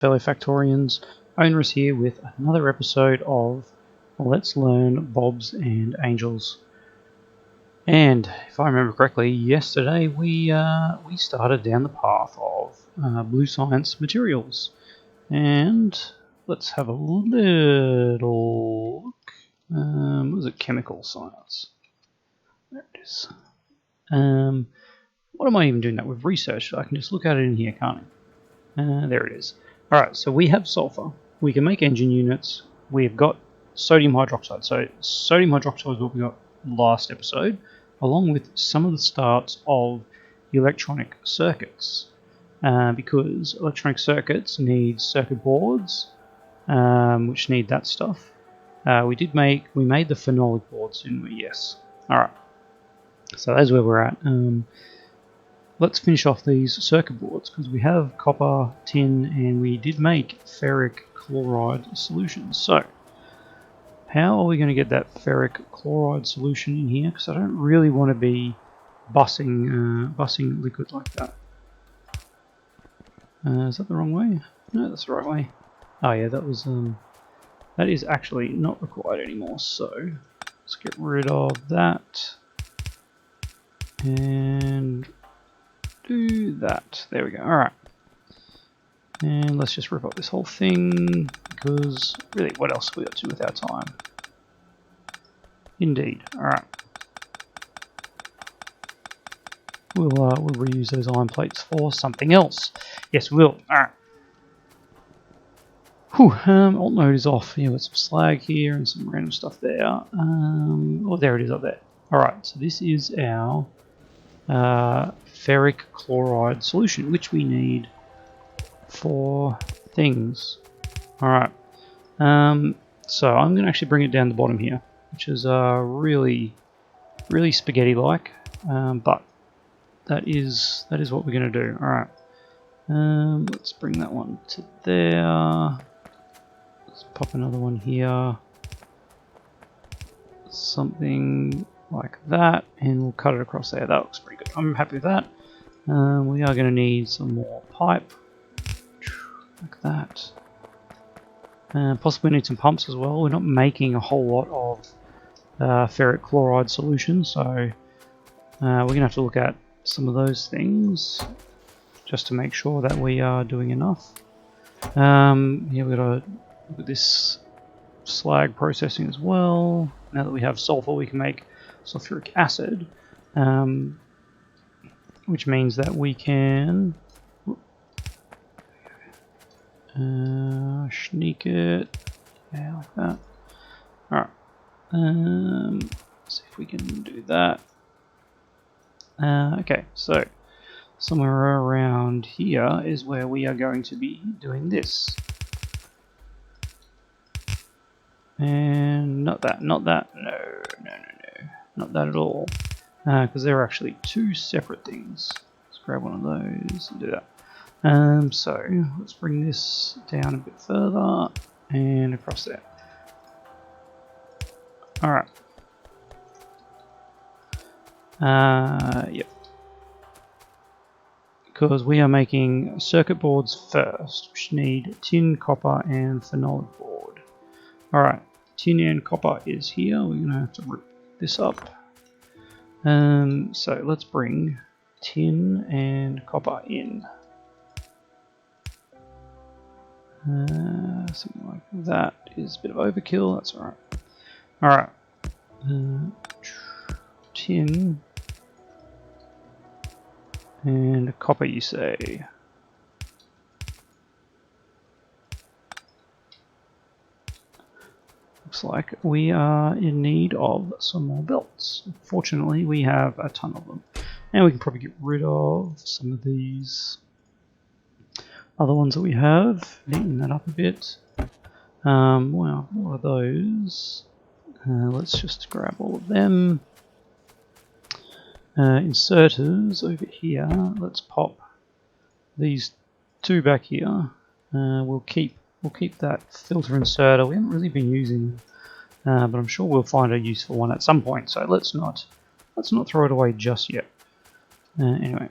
fellow Factorians. Owners here with another episode of Let's Learn Bobs and Angels. And if I remember correctly, yesterday we started down the path of blue science materials, and let's have a little look. Was it chemical science? There it is. What am I even doing that with research? I can just look at it in here, can't I? There it is. Alright, so we have sulfur. We can make engine units. We've got sodium hydroxide. So sodium hydroxide is what we got last episode, along with some of the starts of electronic circuits. Because electronic circuits need circuit boards, which need that stuff. We made the phenolic boards, didn't we? Yes. Alright. So that's where we're at. Let's finish off these circuit boards because we have copper, tin, and we did make ferric chloride solutions. So, how are we going to get that ferric chloride solution in here? Because I don't really want to be bussing liquid like that. Is that the wrong way? No, that's the right way. Oh yeah, that is actually not required anymore. So, let's get rid of that and do that. There we go. Alright. And let's just rip up this whole thing, because really, what else have we got to do with our time? Indeed. Alright. We'll reuse those iron plates for something else. Yes, we will. Alright. Whew, alt mode is off. Yeah, with some slag here and some random stuff there. Oh, there it is up there. Alright, so this is our ferric chloride solution, which we need for things. Alright, so I'm going to actually bring it down the bottom here, which is really spaghetti-like, but that is what we're going to do. Alright, let's bring that one to there. Let's pop another one here. Something like that, and we'll cut it across there. That looks pretty good. I'm happy with that. We are going to need some more pipe, like that. Possibly need some pumps as well. We're not making a whole lot of ferric chloride solution, so we're going to have to look at some of those things just to make sure that we are doing enough. Yeah, we've got to look at this slag processing as well. Now that we have sulfur, we can make sulfuric acid, which means that we can sneak it, yeah, like that. Alright, see if we can do that. Okay, so somewhere around here is where we are going to be doing this. And not that, no, not that at all, because they're actually two separate things. Let's grab one of those and do that. So let's bring this down a bit further and across there. Alright. Yep. Because we are making circuit boards first, which need tin, copper, and phenolic board. Alright, tin and copper is here. We're going to have to rip this up. So let's bring tin and copper in. Something like that is a bit of overkill. That's alright. Alright. Tin and copper, you say? Looks like we are in need of some more belts. Fortunately, we have a ton of them. And we can probably get rid of some of these other ones that we have. Neaten that up a bit. Well, what are those? Let's just grab all of them. Inserters over here. Let's pop these two back here. We'll keep that filter inserter. We haven't really been using, but I'm sure we'll find a useful one at some point. So let's not throw it away just yet. Anyway,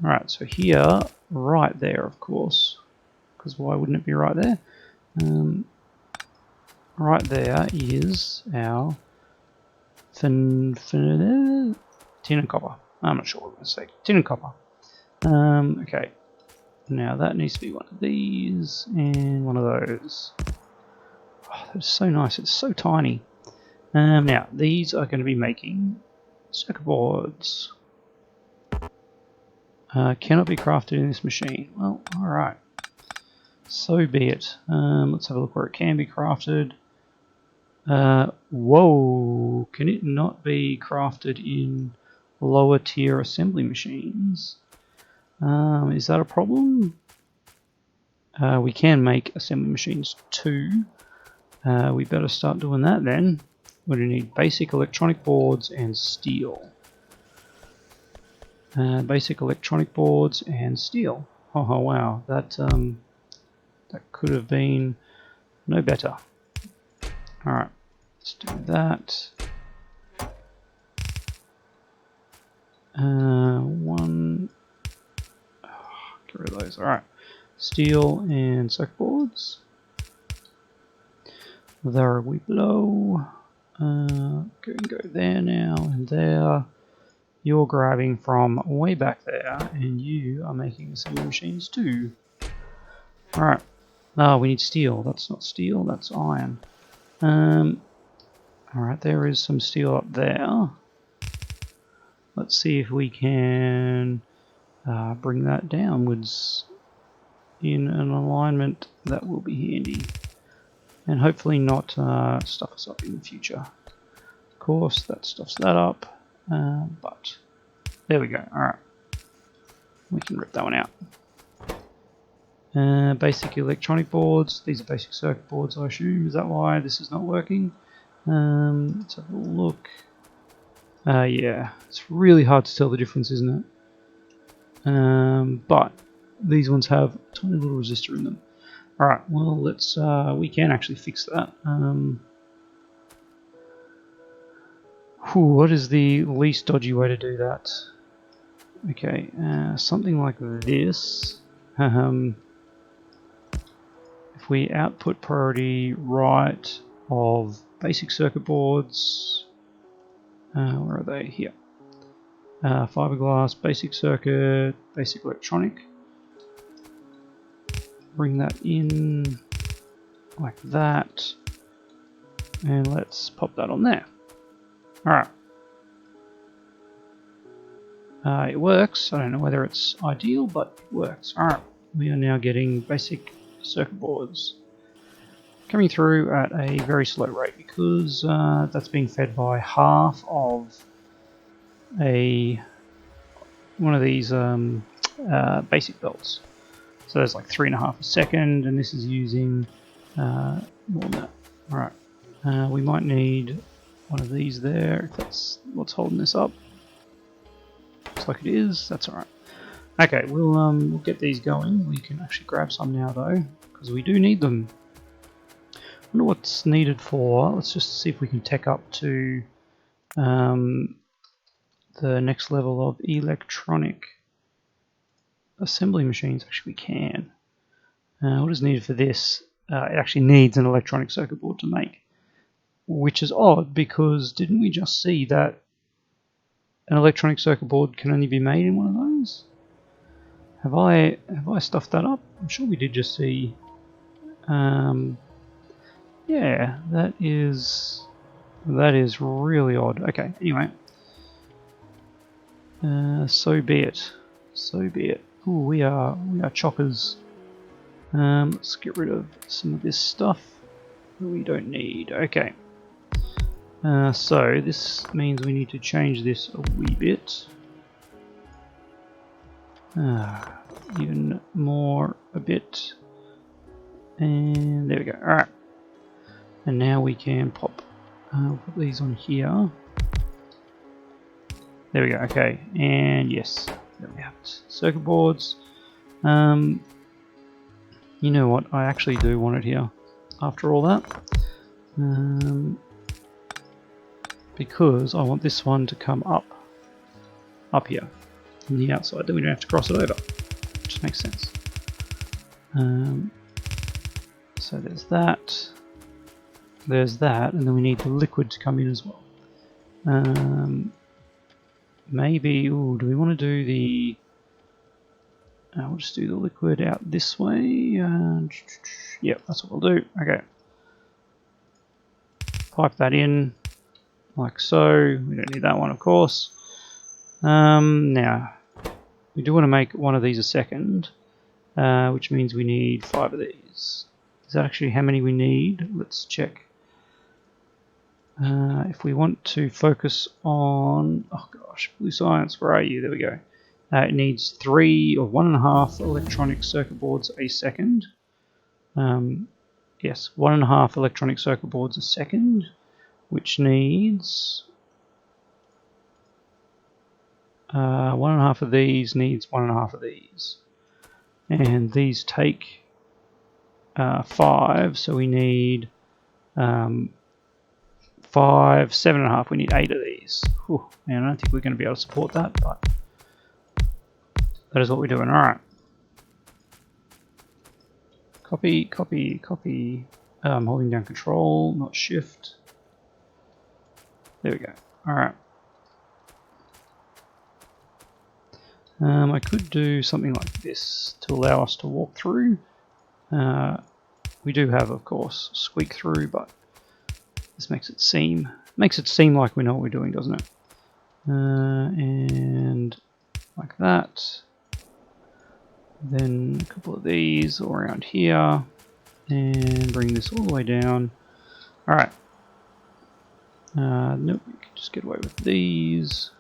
all right. So here, right there, of course, because why wouldn't it be right there? Right there is our tin and copper. I'm not sure what I'm going to say. Tin and copper. Okay. Now that needs to be one of these and one of those. Oh, that's so nice. It's so tiny. Now these are going to be making circuit boards. Cannot be crafted in this machine. Well, alright. So be it. Let's have a look where it can be crafted. Whoa! Can it not be crafted in lower tier assembly machines? Is that a problem? We can make assembly machines too. We better start doing that then. We're going to need basic electronic boards and steel. Basic electronic boards and steel. Oh wow, that could have been no better. Alright, let's do that. One. Oh, get rid of those. Alright, steel and circuit boards. There we blow. Go there now and there. You're grabbing from way back there, and you are making assembly machines too. Alright. Oh, we need steel. That's not steel, that's iron. Alright, there is some steel up there. Let's see if we can bring that downwards in an alignment that will be handy. And hopefully not stuff us up in the future. Of course, that stuffs that up. But there we go. Alright. We can rip that one out. Basic electronic boards. These are basic circuit boards, I assume. Is that why this is not working? Let's have a look. Yeah, it's really hard to tell the difference, isn't it? But these ones have a tiny little resistor in them. Alright, well, let's, we can actually fix that. What is the least dodgy way to do that? Okay, something like this. If we output priority right of basic circuit boards, where are they? Here. Fiberglass, basic circuit, basic electronic. Bring that in like that, and let's pop that on there. Alright. It works. I don't know whether it's ideal, but it works. Alright, we are now getting basic circuit boards coming through at a very slow rate because that's being fed by half of one of these basic belts. So there's like 3.5 a second, and this is using more than that. Alright, we might need one of these there if that's what's holding this up. Looks like it is. That's alright. Okay, we'll get these going. We can actually grab some now though, because we do need them. I wonder what's needed for. Let's just see if we can tech up to the next level of electronic assembly machines. Actually, we can. What is needed for this? It actually needs an electronic circuit board to make, which is odd because didn't we just see that an electronic circuit board can only be made in one of those? Have I stuffed that up? I'm sure we did just see. Yeah, that is really odd. Okay, anyway. So be it. So be it. Ooh, we are chockers. Let's get rid of some of this stuff that we don't need. Okay. So this means we need to change this a wee bit. Even more a bit. And there we go. Alright. And now we can put these on here. There we go. Okay. And yes. There we have it. Circuit boards. You know what? I actually do want it here after all that. Because I want this one to come up here on the outside, then we don't have to cross it over. Just makes sense. So there's that, and then we need the liquid to come in as well. Maybe, ooh, do we want to do the... we'll just do the liquid out this way. Yep, that's what we'll do. Okay. Pipe that in, like so. We don't need that one, of course. Now, we do want to make one of these a second, which means we need 5 of these. Is that actually how many we need? Let's check. If we want to focus on, oh gosh, blue science, where are you? There we go. It needs 3 or 1.5 electronic circuit boards a second. Yes, 1.5 electronic circuit boards a second, which needs 1.5 of these needs 1.5 of these, and these take 5, so we need 5, 7.5. We need 8 of these. Whew, man, I don't think we're going to be able to support that, but that is what we're doing. All right. Copy, copy, copy. I'm holding down Control, not Shift. There we go. All right. I could do something like this to allow us to walk through. We do have, of course, squeak through, but this makes it seem like we know what we're doing, doesn't it? And like that. Then a couple of these all around here, and bring this all the way down. All right. Nope, we can just get away with these.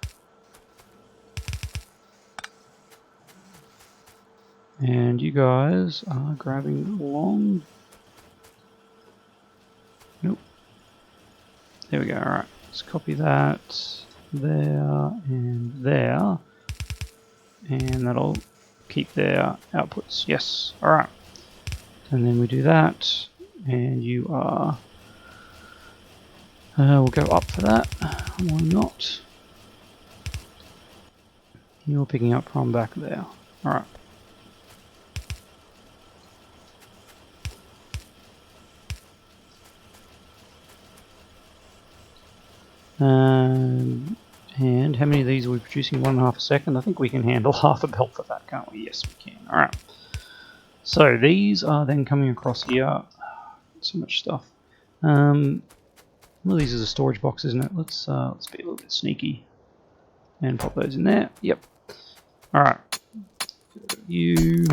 And you guys are grabbing along. Nope. There we go. All right. Let's copy that there and there, and that'll keep their outputs. Yes. All right. And then we do that, and you are. We'll go up for that. Why not? You're picking up from back there. All right. And how many of these are we producing? 1.5 a second. I think we can handle half a belt for that, can't we? Yes, we can. All right. So these are then coming across here. So much stuff. Well, these is a storage box, isn't it? Let's be a little bit sneaky and pop those in there. Yep. All right. You.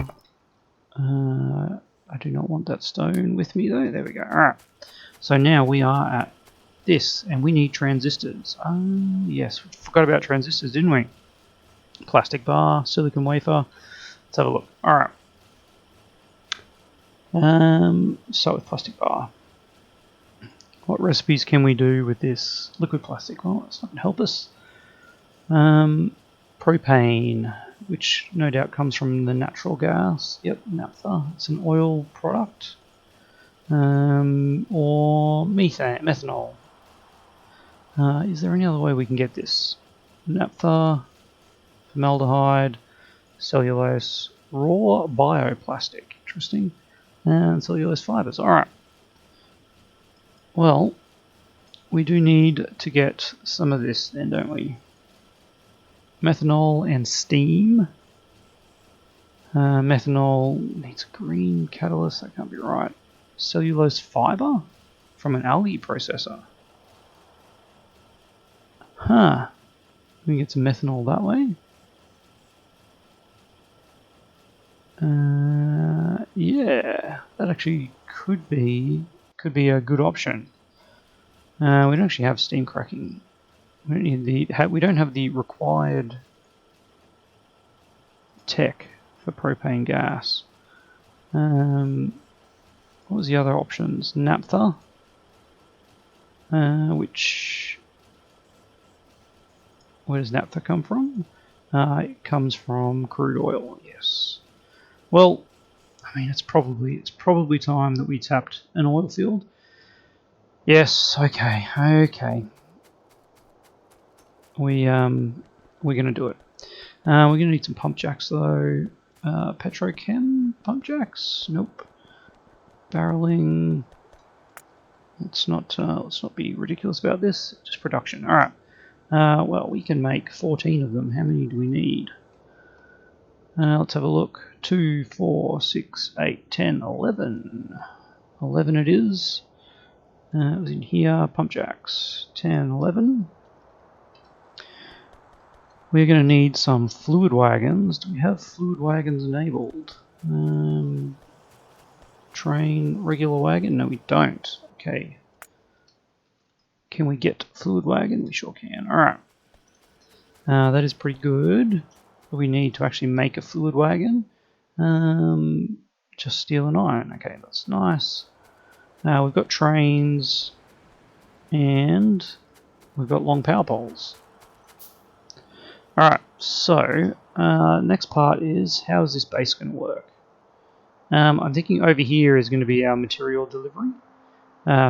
I do not want that stone with me though. There we go. All right. So now we are at this, and we need transistors. Yes, we forgot about transistors, didn't we? Plastic bar, silicon wafer. Let's have a look. All right. Start with plastic bar. What recipes can we do with this liquid plastic? Well, it's not going to help us. Propane, which no doubt comes from the natural gas. Yep, naphtha. It's an oil product. Or methanol. Is there any other way we can get this? Naphtha, formaldehyde, cellulose, raw bioplastic. Interesting. And cellulose fibers. Alright. Well, we do need to get some of this then, don't we? Methanol and steam. Methanol needs a green catalyst. That can't be right. Cellulose fiber from an algae processor. Huh. We can get some methanol that way. Yeah, that actually could be a good option. We don't actually have steam cracking. We don't need we don't have the required tech for propane gas. What was the other options? Naphtha, which where does naphtha come from? It comes from crude oil. Yes. Well, I mean, it's probably time that we tapped an oil field. Yes. Okay. We're gonna do it. We're gonna need some pump jacks though. Petrochem pump jacks? Nope. Barreling. Let's not be ridiculous about this. Just production. All right. Well, we can make 14 of them. How many do we need? Let's have a look. 2, 4, 6, 8, 10, 11. 11 it is. It was in here. Pump jacks. 10, 11. We're going to need some fluid wagons. Do we have fluid wagons enabled? Train regular wagon? No, we don't. Okay. Can we get fluid wagon? We sure can. Alright. That is pretty good. We need to actually make a fluid wagon. Just steel and iron. Okay, that's nice. We've got trains. And we've got long power poles. Alright, so next part is how is this base going to work? I'm thinking over here is going to be our material delivery.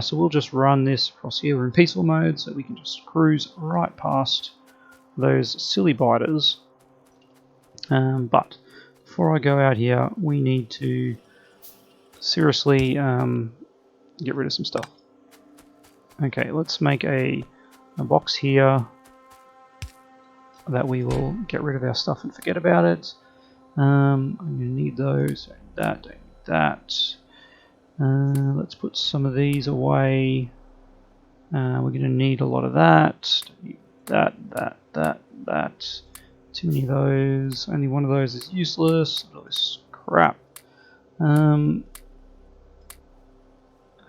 So we'll just run this across here. We're in peaceful mode, so we can just cruise right past those silly biters. But before I go out here, we need to seriously get rid of some stuff. Okay, let's make a box here that we will get rid of our stuff and forget about it. I'm going to need those. Don't need that. Let's put some of these away. We're going to need a lot of that. Don't need that. Too many of those. Only one of those is useless. All this crap.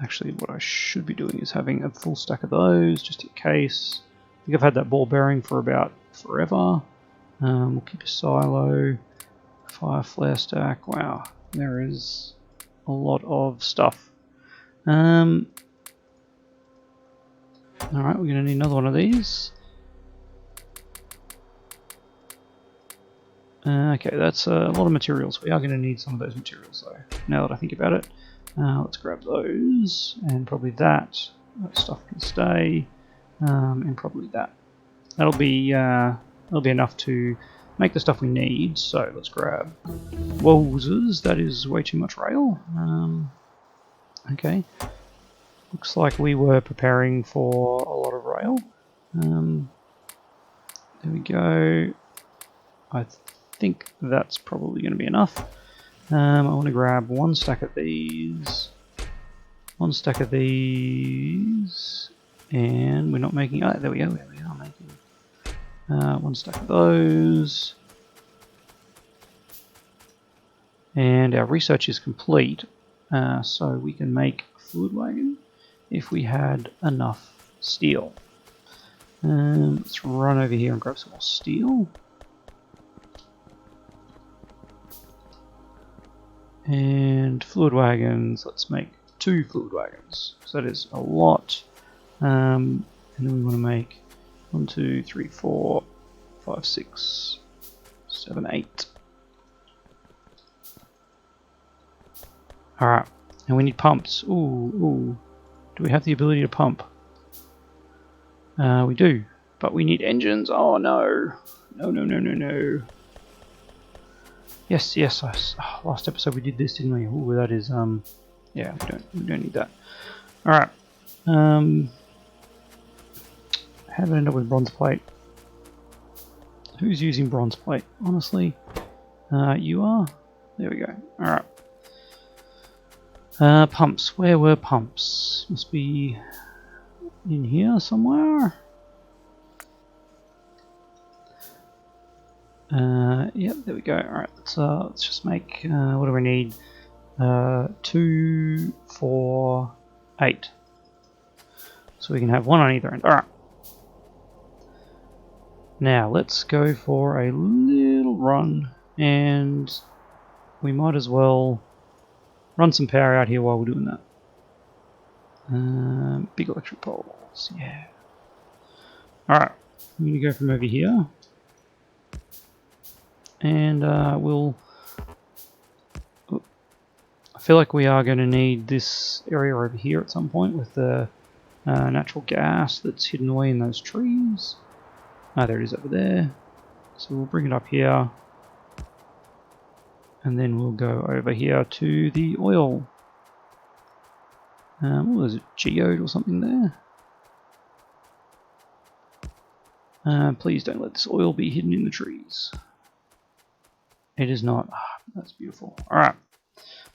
Actually, what I should be doing is having a full stack of those, just in case. I think I've had that ball bearing for about forever. We'll keep a silo. Fire flare stack. Wow, there is a lot of stuff. Alright, we're going to need another one of these. Okay, that's a lot of materials. We are going to need some of those materials though, now that I think about it. Let's grab those, and probably that stuff can stay, and probably that. That'll be enough to make the stuff we need. So let's grab Wozers. That is way too much rail. Okay, looks like we were preparing for a lot of rail. There we go. I think that's probably going to be enough. I want to grab one stack of these, and we're not making. Oh, there we go. We are making one stack of those, and our research is complete. So we can make a fluid wagon if we had enough steel. Let's run over here and grab some more steel. And fluid wagons, let's make 2 fluid wagons, so that is a lot. And then we want to make 1, 2, 3, 4, 5, 6, 7, 8. Alright, and we need pumps. Ooh. Do we have the ability to pump? We do, but we need engines. Oh no. No. Yes. Last episode we did this, didn't we? Ooh, that is yeah, we don't need that. All right. How did I end up with bronze plate? Who's using bronze plate? Honestly, you are. There we go. All right. Pumps. Where were pumps? Must be in here somewhere. Yep, there we go. Alright, let's just make, what do we need? 2, 4, 8. So we can have one on either end. Alright. Now, let's go for a little run, and we might as well run some power out here while we're doing that. Big electric poles, yeah. Alright, I'm going to go from over here. And we'll... I feel like we are going to need this area over here at some point with the natural gas that's hidden away in those trees. There it is over there. So we'll bring it up here. And then we'll go over here to the oil. What was it, geode or something there? Please don't let this oil be hidden in the trees. It is not. That's beautiful. Alright.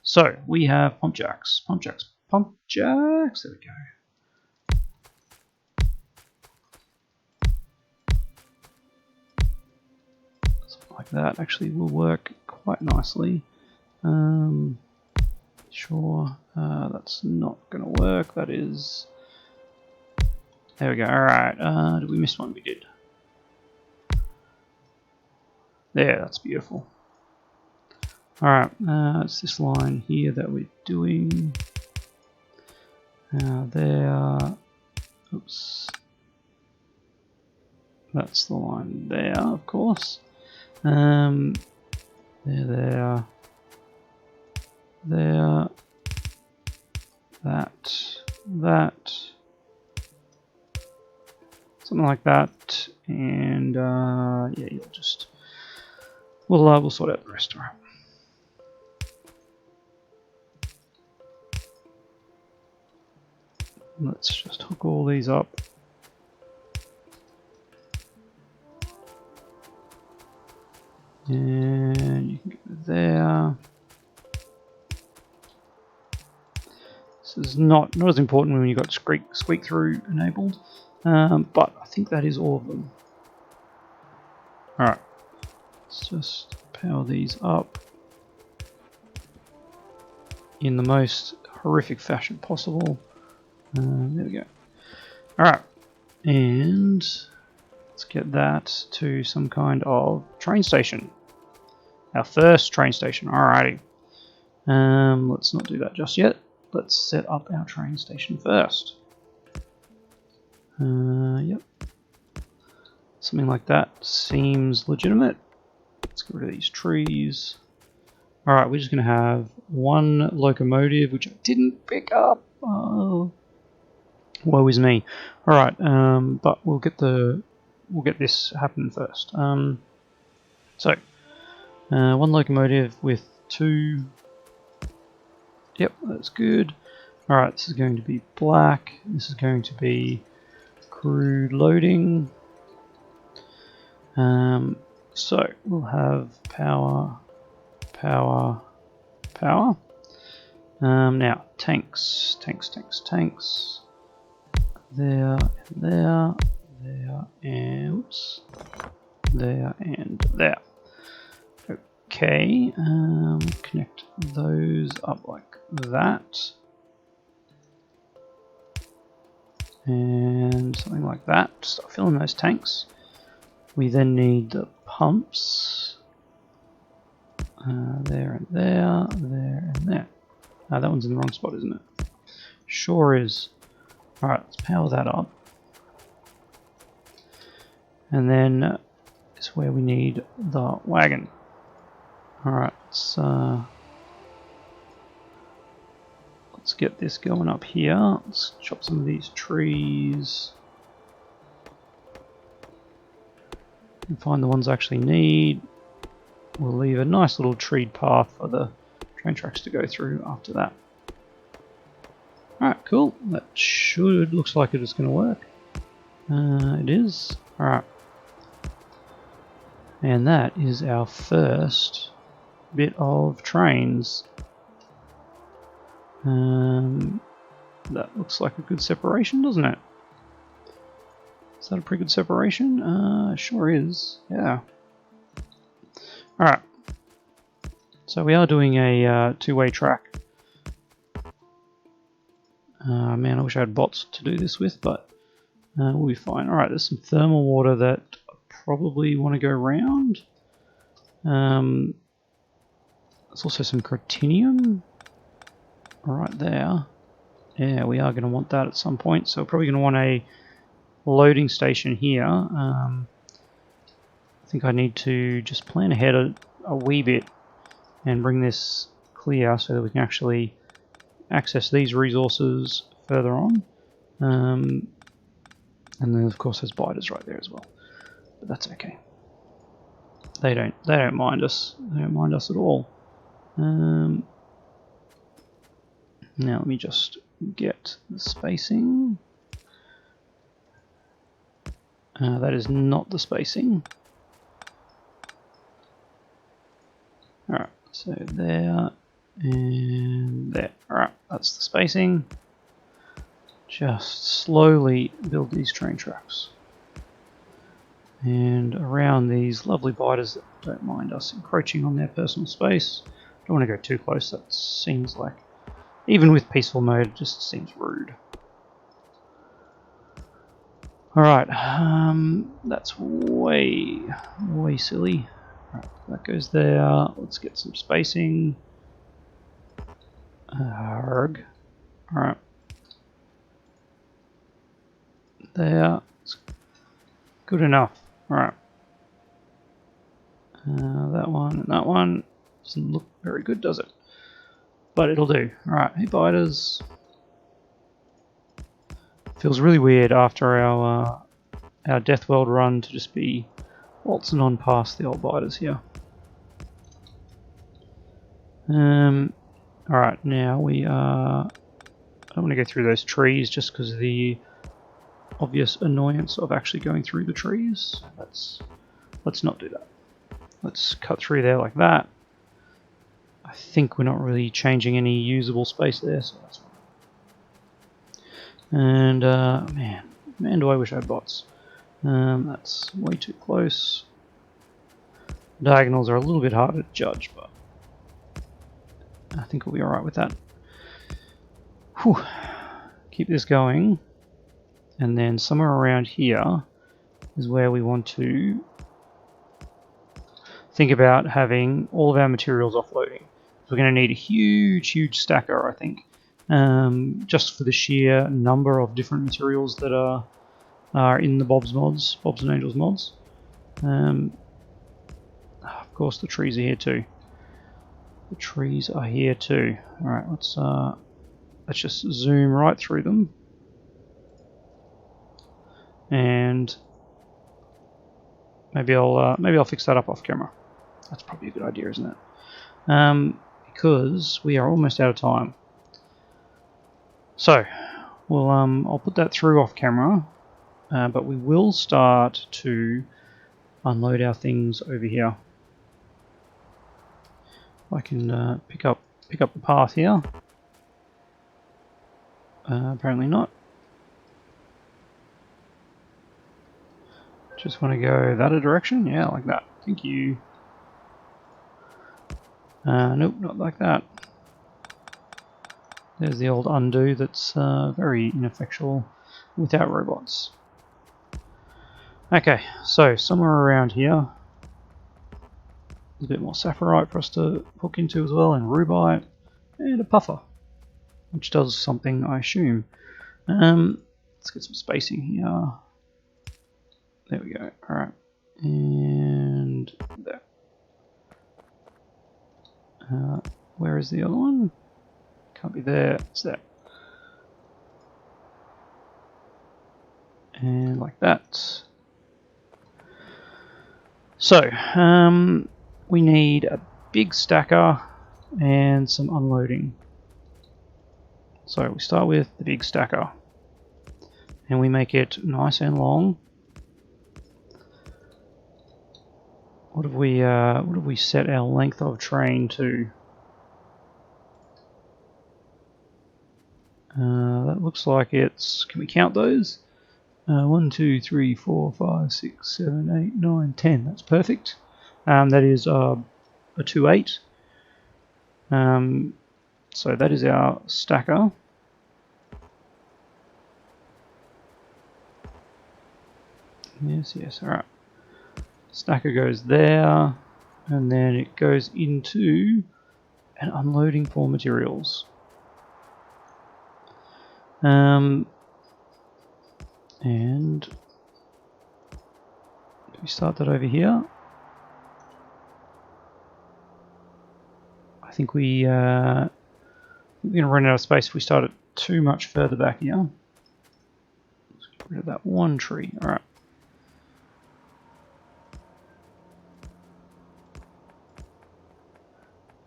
So, we have pump jacks. Pump jacks. Pump jacks. There we go. Something like that actually will work quite nicely. Sure. That's not going to work. That is... There we go. Alright. Did we miss one? We did. There, that's beautiful. Alright, it's this line here that we're doing. There. Oops. That's the line there, of course. There. There. That. Something like that. And, yeah, you'll just... We'll sort out the rest. Alright. Let's just hook all these up. And you can get there. This is not as important when you've got squeak through enabled, but I think that is all of them. Alright, let's just power these up in the most horrific fashion possible. There we go. Alright, and let's get that to some kind of train station. Our first train station, alrighty. Let's not do that just yet. Let's set up our train station first. Yep. Something like that seems legitimate. Let's get rid of these trees. Alright, we're just going to have one locomotive, which I didn't pick up. Oh. Woe is me. Alright, but we'll get this happening first. One locomotive with two. Yep, that's good. Alright, this is going to be black. This is going to be crude loading. So we'll have power. Now tanks. There, and oops, there and there. Okay, connect those up like that, and something like that. Start filling those tanks. We then need the pumps. There and there, there and there. That one's in the wrong spot, isn't it? Sure is. Alright, let's power that up. And then it's where we need the wagon. Alright, let's get this going up here. Let's chop some of these trees. And find the ones I actually need. We'll leave a nice little treed path for the train tracks to go through after that. Alright, cool. That looks like it is going to work. It is. Alright. And that is our first bit of trains. That looks like a good separation, doesn't it? Is that a pretty good separation? Sure is. Yeah. Alright. So we are doing a two-way track. Man, I wish I had bots to do this with, but we'll be fine. Alright, there's some thermal water that I probably want to go round. There's also some cretinium right there. Yeah, we are going to want that at some point, so we're probably going to want a loading station here. I think I need to just plan ahead a wee bit and bring this clear so that we can actually access these resources further on. And then of course there's biters right there as well. But that's okay. They don't mind us. They don't mind us at all. Now let me just get the spacing. That is not the spacing. Alright, so there and there. Alright, that's the spacing. Just slowly build these train tracks. And around these lovely biters that don't mind us encroaching on their personal space. Don't want to go too close, that seems like, even with peaceful mode, it just seems rude. Alright, that's way silly. Right, that goes there. Let's get some spacing. Arg. Alright. There. It's good enough. Alright. That one and that one. Doesn't look very good, does it? But it'll do. Alright, hey biters. Feels really weird after our Death World run to just be waltzing on past the old biters here. Alright, now we are... I don't want to go through those trees just because of the obvious annoyance of actually going through the trees. Let's not do that. Let's cut through there like that. I think we're not really changing any usable space there, so that's fine. And man, do I wish I had bots. That's way too close. Diagonals are a little bit harder to judge, but I think we'll be alright with that. Whew. Keep this going. And then somewhere around here is where we want to think about having all of our materials offloading. We're going to need a huge stacker, I think, just for the sheer number of different materials that are in the Bob's and Angels mods. Of course, the trees are here too. The trees are here too. All right, let's just zoom right through them, and maybe I'll fix that up off camera. That's probably a good idea, isn't it? Because we are almost out of time. So, well, I'll put that through off camera, but we will start to unload our things over here. I can pick up the path here. Apparently not. Just want to go that a direction? Yeah, like that. Thank you. Nope, not like that. There's the old undo that's very ineffectual without robots. Okay, so somewhere around here, there's a bit more sapphirite for us to hook into as well, and rubite, and a puffer, which does something, I assume. Let's get some spacing here. There we go. Alright. And there. Where is the other one? Can't be there. It's there. And like that. So, we need a big stacker and some unloading. So we start with the big stacker, and we make it nice and long. What have we set our length of train to? That looks like it's. Can we count those? 1, 2, 3, 4, 5, 6, 7, 8, 9, 10. That's perfect. That is a 2/8. So that is our stacker. Yes. All right. Stacker goes there, and then it goes into an unloading for materials. And we start that over here. I think we're going to run out of space if we start it too much further back here. Let's get rid of that one tree. All right.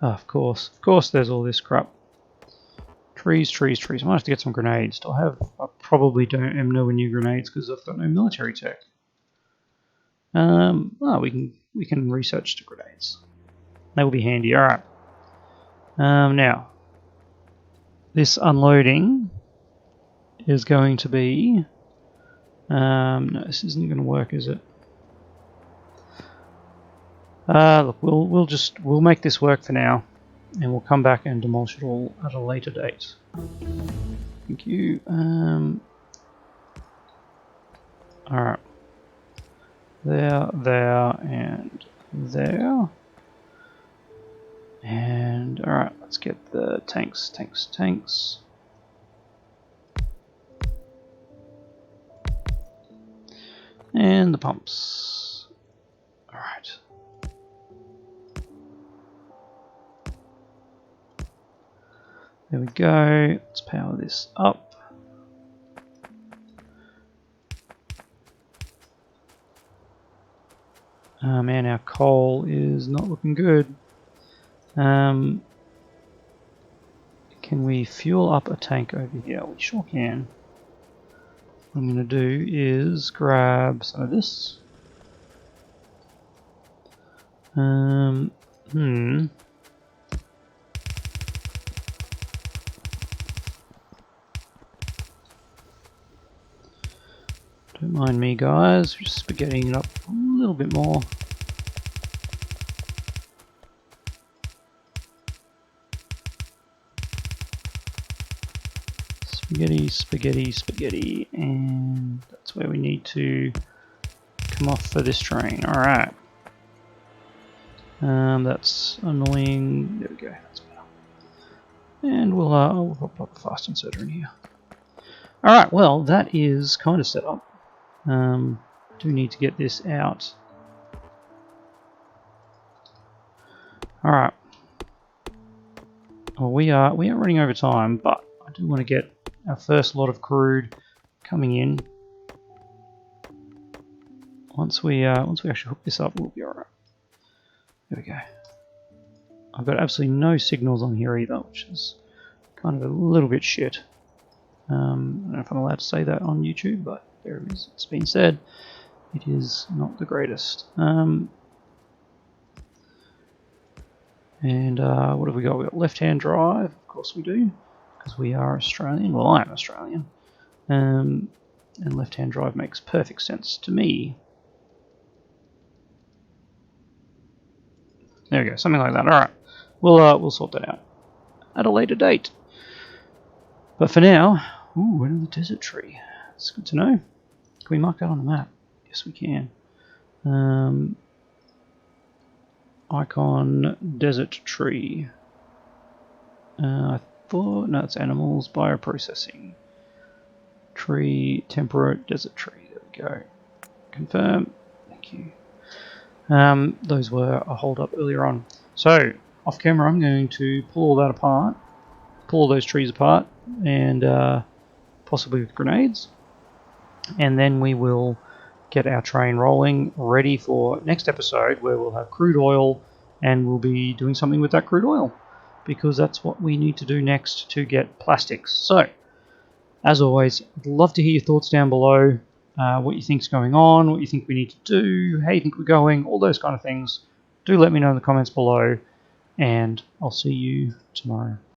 Oh, of course there's all this crap. Trees. I might have to get some grenades. I probably am nowhere near grenades because I've got no military tech. Oh, we can research the grenades. That will be handy. All right. Now, this unloading is going to be. No, this isn't going to work, is it? Look, we'll make this work for now, and we'll come back and demolish it all at a later date. Thank you. All right. There, and there. And all right, let's get the tanks. And the pumps. All right. There we go. Let's power this up. Man, our coal is not looking good. Can we fuel up a tank over here? We sure can. What I'm going to do is grab some of this. Don't mind me, guys. Just spaghettiing it up a little bit more. Spaghetti, and that's where we need to come off for this train. All right. That's annoying. There we go. That's better. And we'll pop a fast inserter in here. All right. Well, that is kind of set up. Do need to get this out. All right. Well, we are running over time, but I do want to get our first lot of crude coming in. Once we actually hook this up, we'll be all right. There we go. I've got absolutely no signals on here either, which is kind of a little bit shit. I don't know if I'm allowed to say that on YouTube, but there it is. It's been said. It is not the greatest. And what have we got? We've got left-hand drive. Of course we do, because we are Australian. Well, I'm Australian. And left-hand drive makes perfect sense to me. There we go, something like that. All right, we'll sort that out at a later date. But for now, we're in the desert tree. It's good to know. Can we mark that on the map? Yes, we can. Icon desert tree. I thought no, it's animals bioprocessing. Tree temperate desert tree. There we go. Confirm. Thank you. Those were a hold up earlier on. So off camera, I'm going to pull all that apart, pull all those trees apart, and possibly with grenades, and then we will get our train rolling, ready for next episode where we'll have crude oil, and we'll be doing something with that crude oil because that's what we need to do next to get plastics. So, as always, I'd love to hear your thoughts down below. What you think's going on, what you think we need to do, how you think we're going, all those kind of things. Do let me know in the comments below, and I'll see you tomorrow.